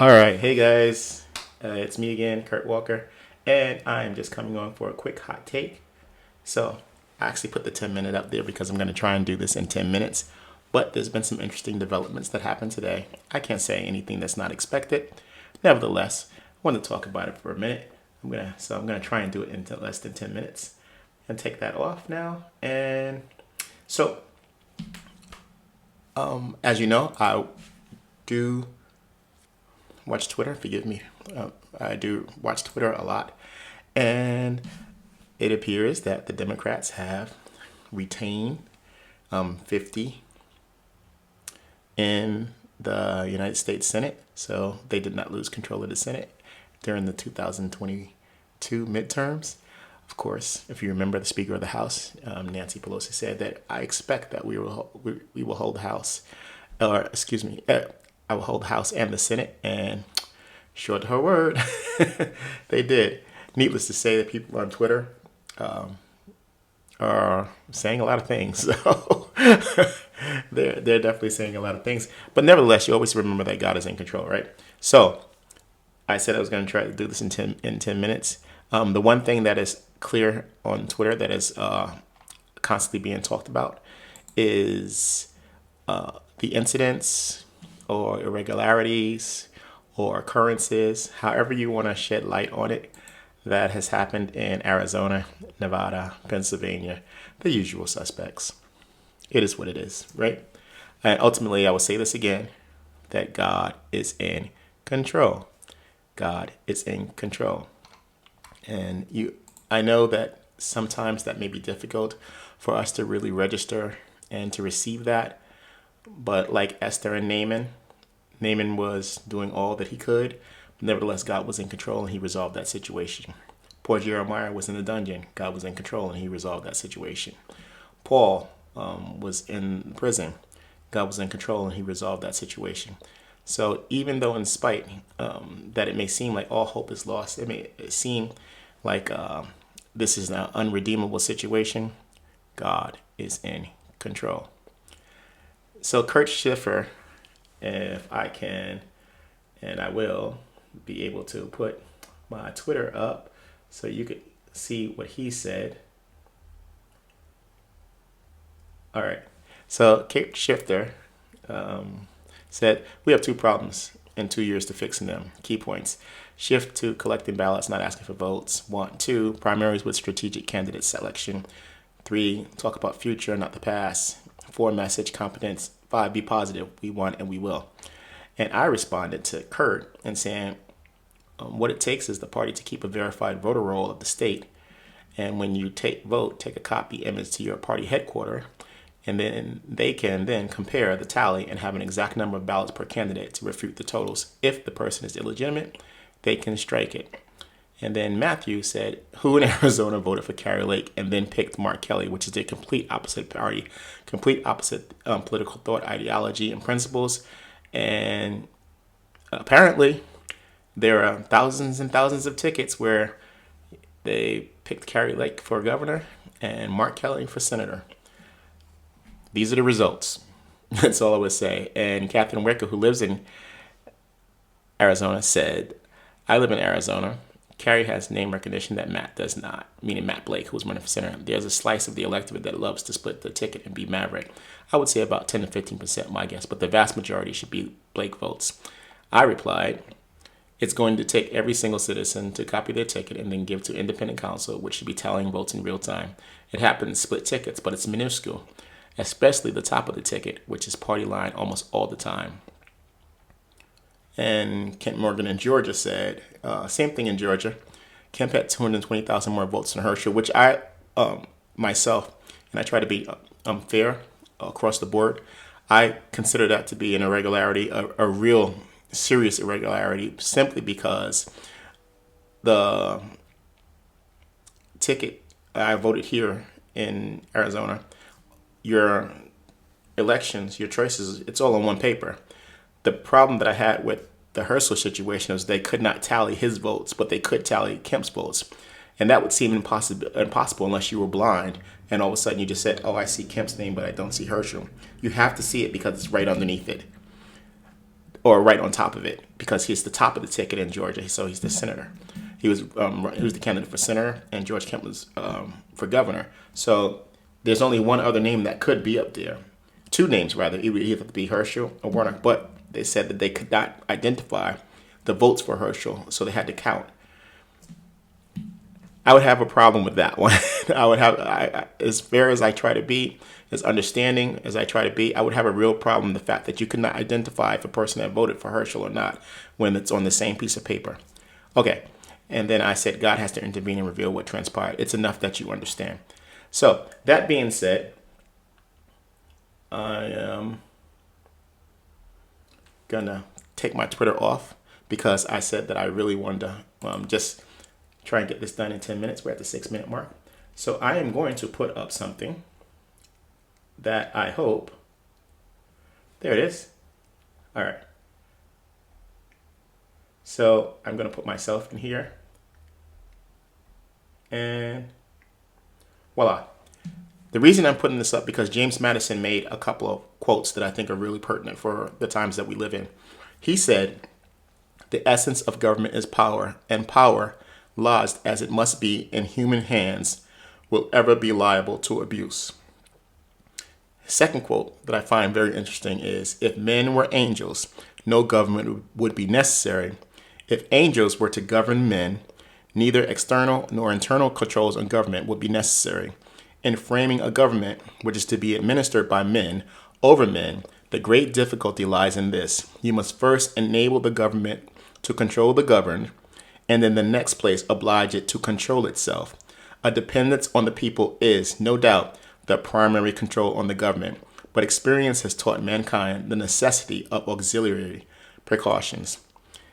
All right, hey guys, it's me again, Kurt Walker, and I'm just coming on for a quick hot take. So, I actually put the 10-minute up there because I'm going to try and do this in 10 minutes, but there's been some interesting developments that happened today. I can't say anything that's not expected. Nevertheless, I want to talk about it for a minute. I'm gonna try and do it in less than 10 minutes and take that off now. And so, as you know, I do watch Twitter. Forgive me. I do watch Twitter a lot. And it appears that the Democrats have retained 50 in the United States Senate. So they did not lose control of the Senate during the 2022 midterms. Of course, if you remember, the Speaker of the House, Nancy Pelosi, said that I expect that we will hold the House, or excuse me, I will hold the House and the Senate, and short to her word, they did. Needless to say, that people on Twitter are saying a lot of things. So they're definitely saying a lot of things. But nevertheless, you always remember that God is in control, right? So I said I was going to try to do this in 10 minutes. The one thing that is clear on Twitter that is constantly being talked about is the incidents or irregularities or occurrences, however you want to shed light on it, that has happened in Arizona, Nevada, Pennsylvania, the usual suspects. It is what it is, right? And ultimately, I will say this again, that God is in control. God is in control. And I know that sometimes that may be difficult for us to really register and to receive that. But like Esther and Naaman was doing all that he could. Nevertheless, God was in control and he resolved that situation. Poor Jeremiah was in the dungeon. God was in control and he resolved that situation. Paul was in prison. God was in control and he resolved that situation. So even though in spite that it may seem like all hope is lost, it may seem like this is an unredeemable situation, God is in control. So Kurt Schiffer, if I can, and I will, be able to put my Twitter up so you could see what he said. All right. So Kurt Schiffer said, we have two problems in 2 years to fixing them. Key points. Shift to collecting ballots, not asking for votes. 1, 2, primaries with strategic candidate selection. 3, talk about future, not the past. 4, message competence. 5, be positive. We want and we will. And I responded to Kurt and saying, what it takes is the party to keep a verified voter roll of the state. And when you take a copy image to your party headquarters, and then they can then compare the tally and have an exact number of ballots per candidate to refute the totals. If the person is illegitimate, they can strike it. And then Matthew said, who in Arizona voted for Carrie Lake and then picked Mark Kelly, which is the complete opposite party, complete opposite political thought, ideology, and principles. And apparently, there are thousands and thousands of tickets where they picked Carrie Lake for governor and Mark Kelly for senator. These are the results. That's all I would say. And Catherine Wicker, who lives in Arizona, said, I live in Arizona. Carrie has name recognition that Matt does not, meaning Matt Blake, who's running for senator. There's a slice of the electorate that loves to split the ticket and be maverick. I would say about 10 to 15%, my guess, but the vast majority should be Blake votes. I replied, it's going to take every single citizen to copy their ticket and then give to independent counsel, which should be tallying votes in real time. It happens split tickets, but it's minuscule, especially the top of the ticket, which is party line almost all the time. And Kent Morgan in Georgia said, same thing in Georgia. Kemp had 220,000 more votes than Herschel, which I, myself, and I try to be fair across the board, I consider that to be an irregularity, a real serious irregularity, simply because the ticket I voted here in Arizona, your elections, your choices, it's all on one paper. The problem that I had with the Herschel situation was they could not tally his votes, but they could tally Kemp's votes. And that would seem impossible unless you were blind and all of a sudden you just said, oh, I see Kemp's name, but I don't see Herschel. You have to see it because it's right underneath it. or right on top of it, because he's the top of the ticket in Georgia. So he's the senator. He was the candidate for senator, and George Kemp was for governor. So there's only one other name that could be up there. Two names, rather. It would either be Herschel or Warnock. But they said that they could not identify the votes for Herschel, so they had to count. I would have a problem with that one. As fair as I try to be, as understanding as I try to be, I would have a real problem with the fact that you could not identify if a person had voted for Herschel or not when it's on the same piece of paper. Okay. And then I said, God has to intervene and reveal what transpired. It's enough that you understand. So that being said, I am gonna take my Twitter off because I said that I really wanted to just try and get this done in 10 minutes. We're at the 6-minute mark. So I am going to put up something that I hope, there it is. All right. So I'm going to put myself in here. And voila. The reason I'm putting this up because James Madison made a couple of quotes that I think are really pertinent for the times that we live in. He said, "The essence of government is power, and power, lodged as it must be in human hands, will ever be liable to abuse." Second quote that I find very interesting is, "If men were angels, no government would be necessary. If angels were to govern men, neither external nor internal controls on government would be necessary. In framing a government which is to be administered by men over men, the great difficulty lies in this. You must first enable the government to control the governed, and in the next place oblige it to control itself. A dependence on the people is, no doubt, the primary control on the government, but experience has taught mankind the necessity of auxiliary precautions."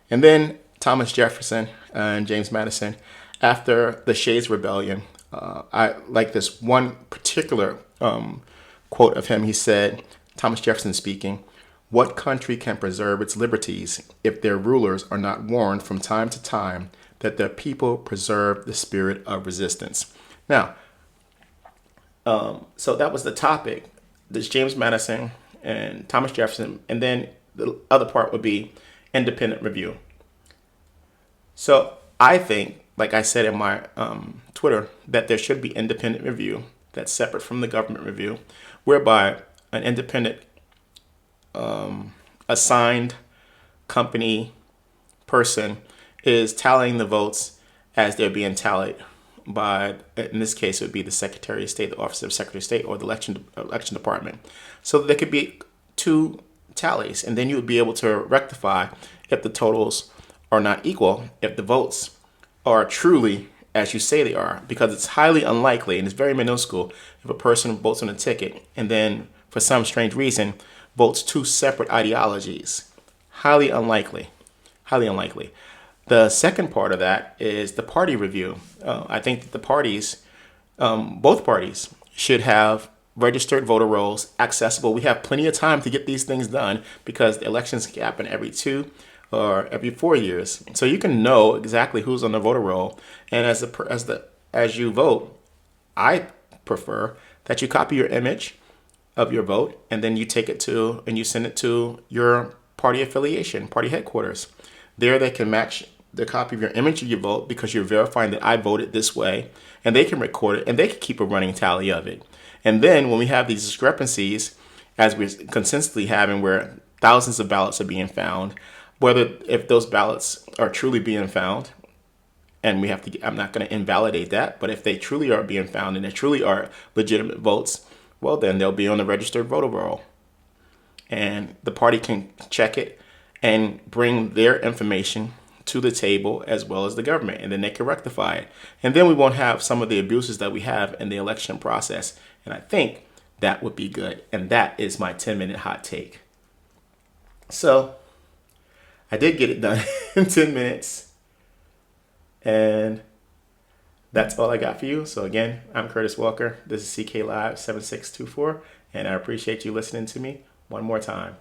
And then Thomas Jefferson and James Madison, after the Shays Rebellion, I like this one particular quote of him. He said, Thomas Jefferson speaking, "What country can preserve its liberties if their rulers are not warned from time to time that their people preserve the spirit of resistance?" Now, so that was the topic. There's James Madison and Thomas Jefferson, and then the other part would be independent review. So I think, like I said in my Twitter, that there should be independent review that's separate from the government review, whereby an independent assigned company person is tallying the votes as they're being tallied by, in this case, it would be the Secretary of State, the Office of Secretary of State, or the election department. So there could be two tallies, and then you would be able to rectify if the totals are not equal, if the votes are truly as you say they are, because it's highly unlikely, and it's very minuscule, if a person votes on a ticket and then, for some strange reason, votes two separate ideologies. Highly unlikely. Highly unlikely. The second part of that is the party review. I think that the parties, both parties, should have registered voter rolls accessible. We have plenty of time to get these things done because the elections can happen every 2 or every 4 years. So you can know exactly who's on the voter roll. And as you vote, I prefer that you copy your image of your vote and then you take it to and you send it to your party affiliation, party headquarters. There they can match the copy of your image of your vote because you're verifying that I voted this way, and they can record it and they can keep a running tally of it. And then when we have these discrepancies, as we're consistently having where thousands of ballots are being found, if those ballots are truly being found, and I'm not going to invalidate that, but if they truly are being found and they truly are legitimate votes, well, then they'll be on the registered voter roll. And the party can check it and bring their information to the table as well as the government, and then they can rectify it. And then we won't have some of the abuses that we have in the election process. And I think that would be good. And that is my 10-minute hot take. So I did get it done in 10 minutes. And that's all I got for you. So again, I'm Curtis Walker. This is CK Live 7624. And I appreciate you listening to me one more time.